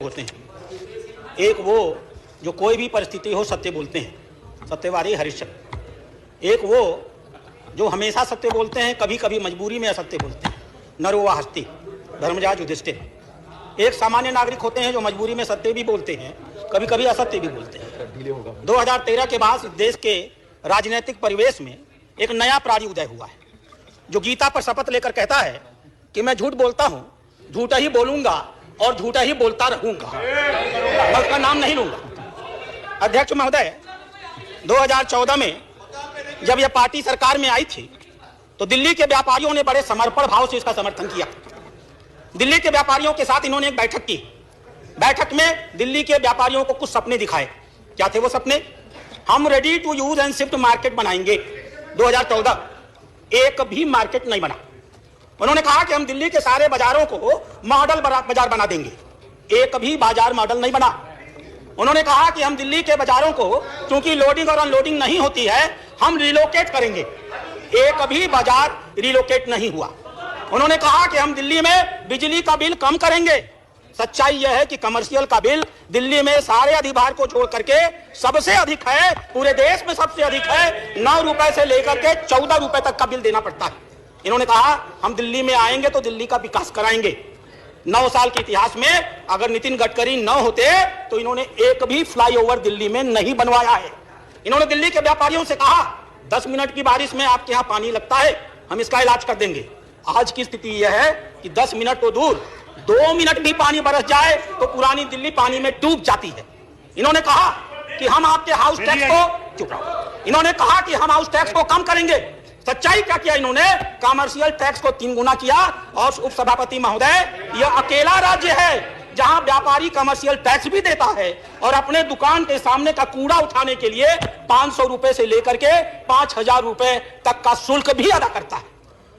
होते हैं। एक वो जो कोई भी परिस्थिति हो सत्य बोलते हैं, सत्यवादी हरिश्चंद्र। एक वो जो हमेशा सत्य बोलते हैं, कभी कभी मजबूरी में असत्य बोलते हैं, नरवा हस्ती, धर्मराज युधिष्ठिर। एक सामान्य नागरिक होते हैं जो मजबूरी में सत्य भी बोलते हैं, कभी कभी असत्य भी बोलते हैं। 2013 के बाद देश के राजनीतिक परिवेश में एक नया प्राणी उदय हुआ है जो गीता पर शपथ लेकर कहता है कि मैं झूठ बोलता हूं, झूठा ही बोलूंगा और झूठा ही बोलता रहूंगा, मैं उसका नाम नहीं लूंगा। अध्यक्ष महोदय, 2014 में जब यह पार्टी सरकार में आई थी तो दिल्ली के व्यापारियों ने बड़े समर्पण भाव से इसका समर्थन किया। दिल्ली के व्यापारियों के साथ इन्होंने एक बैठक की। बैठक में दिल्ली के व्यापारियों को कुछ सपने दिखाए। क्या थे वो सपने? हम ready to use and shift market बनाएंगे। 2014 एक भी मार्केट नहीं बना। उन्होंने कहा कि हम दिल्ली के सारे बाजारों को मॉडल बाजार बना देंगे। एक भी बाजार मॉडल नहीं बना। उन्होंने कहा कि हम दिल्ली के बाजारों को, क्योंकि लोडिंग और अनलोडिंग नहीं होती है, हम रिलोकेट करेंगे। एक भी बाजार रिलोकेट नहीं हुआ। उन्होंने कहा कि हम दिल्ली में बिजली का बिल कम करेंगे। सच्चाई यह है कि कमर्शियल का बिल दिल्ली में सारे अधिभार को छोड़ करके सबसे अधिक है, पूरे देश में सबसे अधिक है। 9 रुपए से लेकर के 14 रुपए तक का बिल देना पड़ता है। इन्होंने कहा हम दिल्ली में आएंगे तो दिल्ली का विकास कराएंगे। 9 साल के इतिहास में अगर नितिन गडकरी न होते तो इन्होंने एक भी फ्लाईओवर दिल्ली में नहीं बनवाया है। इन्होंने दिल्ली के व्यापारियों से कहा 10 मिनट की बारिश में आपके यहाँ पानी लगता है, हम इसका इलाज कर देंगे। आज की स्थिति यह है कि 10 मिनट तो दूर, 2 मिनट भी पानी बरस जाए तो पुरानी दिल्ली पानी में डूब जाती है। इन्होंने कहा कि हम आपके हाउस टैक्स को, चुप रहो, इन्होंने कहा कि हम हाउस टैक्स को कम करेंगे। सच्चाई क्या किया इन्होंने? कमर्शियल टैक्स को 3 गुना किया। और उपसभापति महोदय, यह अकेला राज्य है जहां व्यापारी कमर्शियल टैक्स भी देता है और अपने दुकान के सामने का कूड़ा उठाने के लिए 500 रुपए से लेकर के 5000 रुपए तक का शुल्क भी अदा करता है।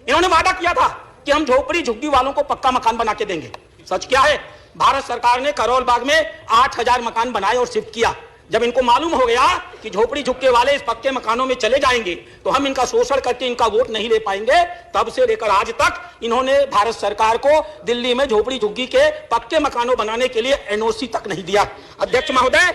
इन्होंने वादा किया था कि हम झोपड़ी झुग्गी वालों को पक्का मकान बना के देंगे। सच क्या है? भारत सरकार ने करोल बाग में 8000 मकान बनाए और शिफ्ट किया। जब इनको मालूम हो गया कि झोपड़ी झुग्गे वाले इस पक्के मकानों में चले जाएंगे तो हम इनका शोषण करके इनका वोट नहीं ले पाएंगे, तब से लेकर आज तक इन्होंने भारत सरकार को दिल्ली में झोपड़ी झुग्गी के पक्के मकानों बनाने के लिए एनओसी तक नहीं दिया। अध्यक्ष महोदय,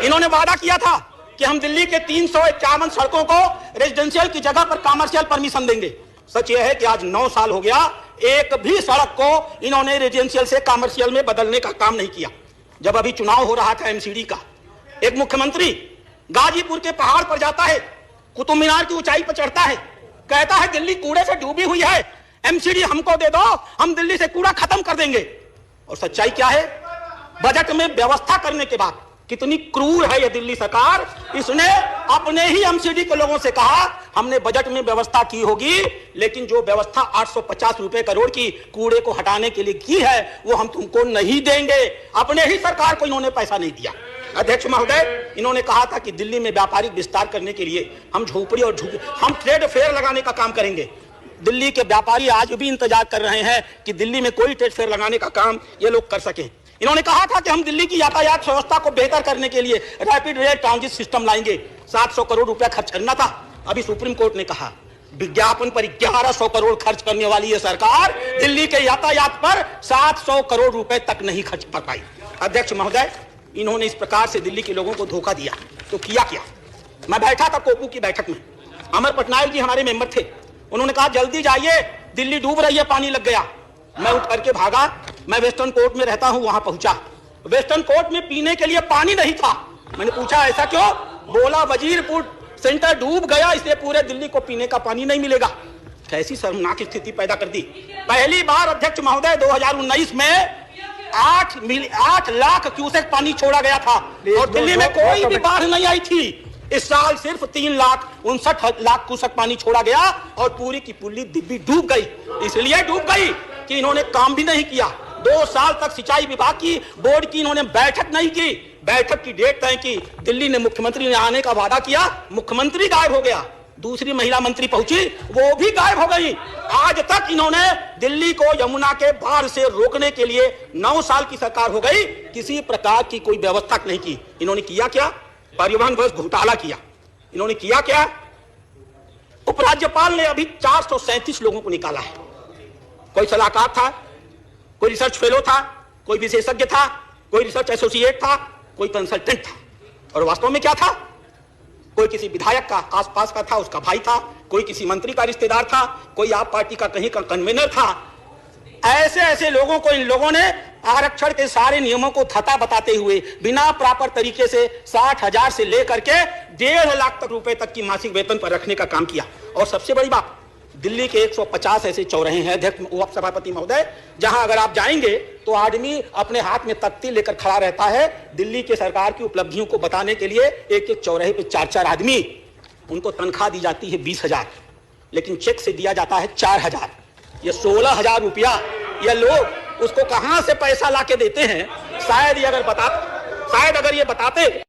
इन्होंने वादा किया था कि हम दिल्ली के 351 सड़कों को रेजिडेंशियल की जगह पर कमर्शियल परमिशन देंगे। सच यह है कि आज 9 साल हो गया, एक भी सड़क को इन्होंने रेजिडेंशियल से कमर्शियल में बदलने का काम नहीं किया। जब अभी चुनाव हो रहा था एमसीडी का, एक मुख्यमंत्री गाजीपुर के पहाड़ पर जाता है, कुतुब मीनार की ऊंचाई पर चढ़ता है, कहता है दिल्ली कूड़े से डूबी हुई है, एमसीडी हमको दे दो, हम दिल्ली से कूड़ा खत्म कर देंगे। और सच्चाई क्या है? बजट में व्यवस्था करने के बाद कितनी क्रूर है यह दिल्ली सरकार। इसने अपने ही एमसीडी के लोगों से कहा हमने बजट में व्यवस्था की होगी, लेकिन जो व्यवस्था 850 रुपए करोड़ की कूड़े को हटाने के लिए की है वो हम तुमको नहीं देंगे। अपने ही सरकार को इन्होंने पैसा नहीं दिया। अध्यक्ष महोदय, इन्होंने कहा था कि दिल्ली में व्यापारिक विस्तार करने के लिए हम झोपड़ी और हम ट्रेड फेयर लगाने का काम करेंगे। दिल्ली के व्यापारी आज भी इंतजार कर रहे हैं कि दिल्ली में कोई ट्रेड फेयर लगाने का काम ये लोग कर सकें। इन्होंने कहा था कि हम दिल्ली की यातायात व्यवस्था को बेहतर करने के लिए रैपिड रेल ट्रांजिट सिस्टम लाएंगे। 700 करोड़ रुपया खर्च करना था। अभी सुप्रीम कोर्ट ने कहा विज्ञापन पर 1100 करोड़ खर्च करने वाली ये सरकार दिल्ली के यातायात पर 700 करोड़ रुपए तक नहीं खर्च कर पाई। अध्यक्ष महोदय, इन्होंने इस प्रकार से दिल्ली के लोगों को धोखा दिया तो किया क्या? मैं बैठा था कोपू की बैठक में, अमर पटनायक जी हमारे मेंबर थे। उन्होंने कहा जल्दी जाइए, दिल्ली डूब रही है, पानी लग गया। मैं उठ करके भागा, मैं वेस्टर्न कोर्ट में रहता हूं, वहां पहुंचा। वेस्टर्न कोर्ट में पीने के लिए पानी नहीं था। मैंने पूछा ऐसा क्यों? बोला वजीरपुर सेंटर डूब गया, इसलिए पूरे दिल्ली को पीने का पानी नहीं मिलेगा। कैसी शर्मनाक स्थिति पैदा कर दी। पहली बार अध्यक्ष महोदय 2019 में 8 लाख क्यूसेक पानी छोड़ा गया था और दिल्ली में कोई भी बाढ़ नहीं आई थी। इस साल सिर्फ 3,59,00,000 क्यूसेक पानी छोड़ा गया और पूरी की पूरी दिल्ली डूब गई। इसलिए डूब गई कि इन्होंने काम भी नहीं किया। 2 साल तक सिंचाई विभाग की बोर्ड की इन्होंने बैठक नहीं की। बैठक की डेट तय की, दिल्ली ने मुख्यमंत्री ने आने का वादा किया, मुख्यमंत्री गायब हो गया। दूसरी महिला मंत्री पहुंची, वो भी गायब हो गई। आज तक इन्होंने दिल्ली को यमुना के बाढ़ से रोकने के लिए 9 साल की सरकार हो गई, किसी प्रकार की कोई व्यवस्था नहीं की। इन्होंने किया क्या? परिवहन बस घोटाला किया। इन्होंने किया क्या? उपराज्यपाल ने अभी 437 लोगों को निकाला है। कोई सलाहकार था, कोई रिसर्च फेलो था, कोई विशेषज्ञ था, कोई रिसर्च एसोसिएट था, कोई कंसल्टेंट था, और वास्तव में क्या था? कोई किसी विधायक का आसपास का था, उसका भाई था, कोई किसी मंत्री का रिश्तेदार था, कोई आप पार्टी का कहीं का कन्वीनर था। ऐसे ऐसे लोगों को इन लोगों ने आरक्षण के सारे नियमों को थता बताते हुए बिना प्रॉपर तरीके से 60,000 से लेकर के 1.5 लाख तक रुपए तक की मासिक वेतन पर रखने का काम किया। और सबसे बड़ी बात, दिल्ली के 150 ऐसे चौराहे हैं अध्यक्ष उपसभापति महोदय, जहां अगर आप जाएंगे तो आदमी अपने हाथ में तख्ती लेकर खड़ा रहता है दिल्ली के सरकार की उपलब्धियों को बताने के लिए। एक एक चौराहे पे 4-4 आदमी, उनको तनख्वाह दी जाती है 20,000, लेकिन चेक से दिया जाता है 4,000। ये 16,000 रुपया ये लोग उसको कहां से पैसा लाके देते हैं? शायद अगर ये बताते